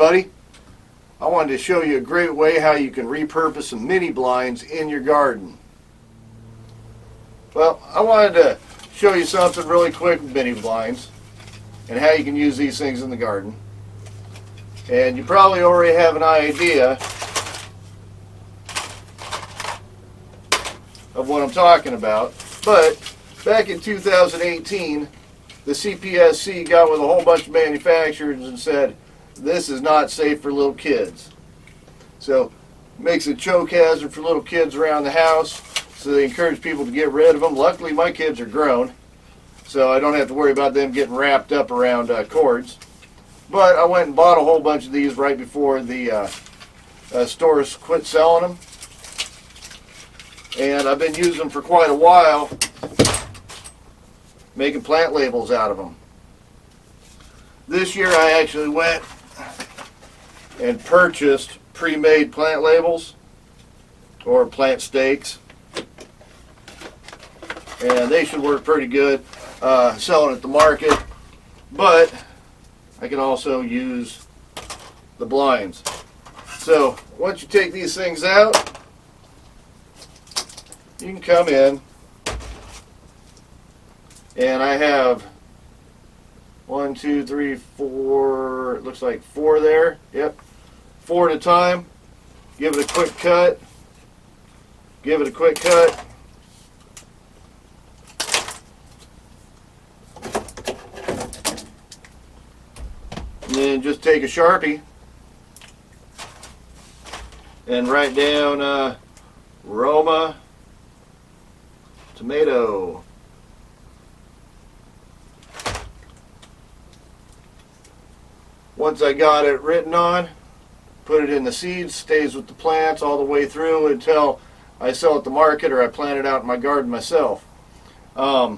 everybody. I wanted to show you a great way how you can repurpose some mini blinds in your garden. Well, I wanted to show you something really quick with mini blinds and how you can use these things in the garden. And you probably already have an idea of what I'm talking about, but back in 2018 the CPSC got with a whole bunch of manufacturers and said this is not safe for little kids. So makes a choke hazard for little kids around the house, so they encourage people to get rid of them. Luckily my kids are grown, so I don't have to worry about them getting wrapped up around cords. But I went and bought a whole bunch of these right before the stores quit selling them. And I've been using them for quite a while, making plant labels out of them. This year I actually went and purchased pre-made plant labels, or plant stakes. And they should work pretty good selling at the market, but I can also use the blinds. So once you take these things out, you can come in, and I have 1, 2, 3, 4, it looks like 4 there. Yep, 4 at a time. Give it a quick cut. Give it a quick cut. And then just take a Sharpie and write down Roma tomato. Once I got it written on, put it in the seeds, stays with the plants all the way through until I sell at the market or I plant it out in my garden myself. I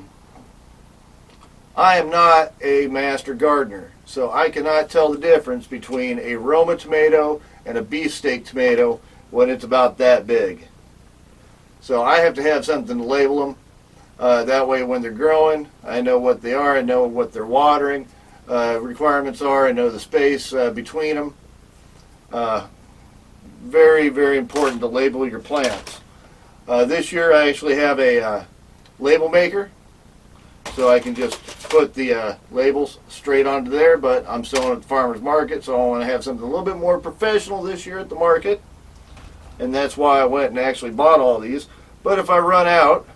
am not a master gardener, so I cannot tell the difference between a Roma tomato and a beefsteak tomato when it's about that big. So I have to have something to label them. That way when they're growing, I know what they are, I know what they're watering requirements are, I know the space between them. Very, very important to label your plants. This year I actually have a label maker, so I can just put the labels straight onto there, but I'm selling at the farmer's market, so I want to have something a little bit more professional this year at the market. And that's why I went and actually bought all these. But if I run out,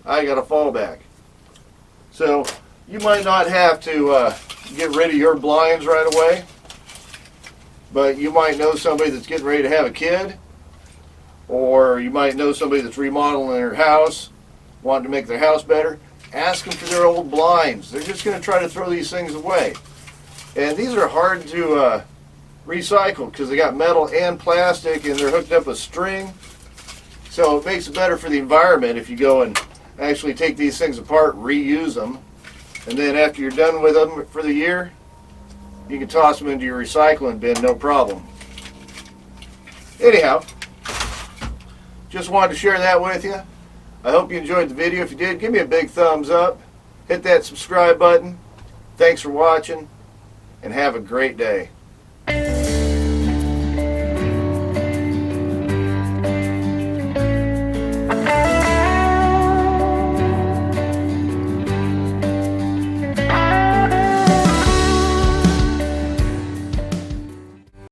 I got a fallback. So you might not have to get rid of your blinds right away, but you might know somebody that's getting ready to have a kid, or you might know somebody that's remodeling their house, wanting to make their house better. Ask them for their old blinds. They're just going to try to throw these things away. And these are hard to recycle because they got metal and plastic and they're hooked up with string. So it makes it better for the environment if you go and actually take these things apart, reuse them, and then after you're done with them for the year, you can toss them into your recycling bin, no problem. Anyhow, just wanted to share that with you. I hope you enjoyed the video. If you did, give me a big thumbs up. Hit that subscribe button. Thanks for watching, and have a great day.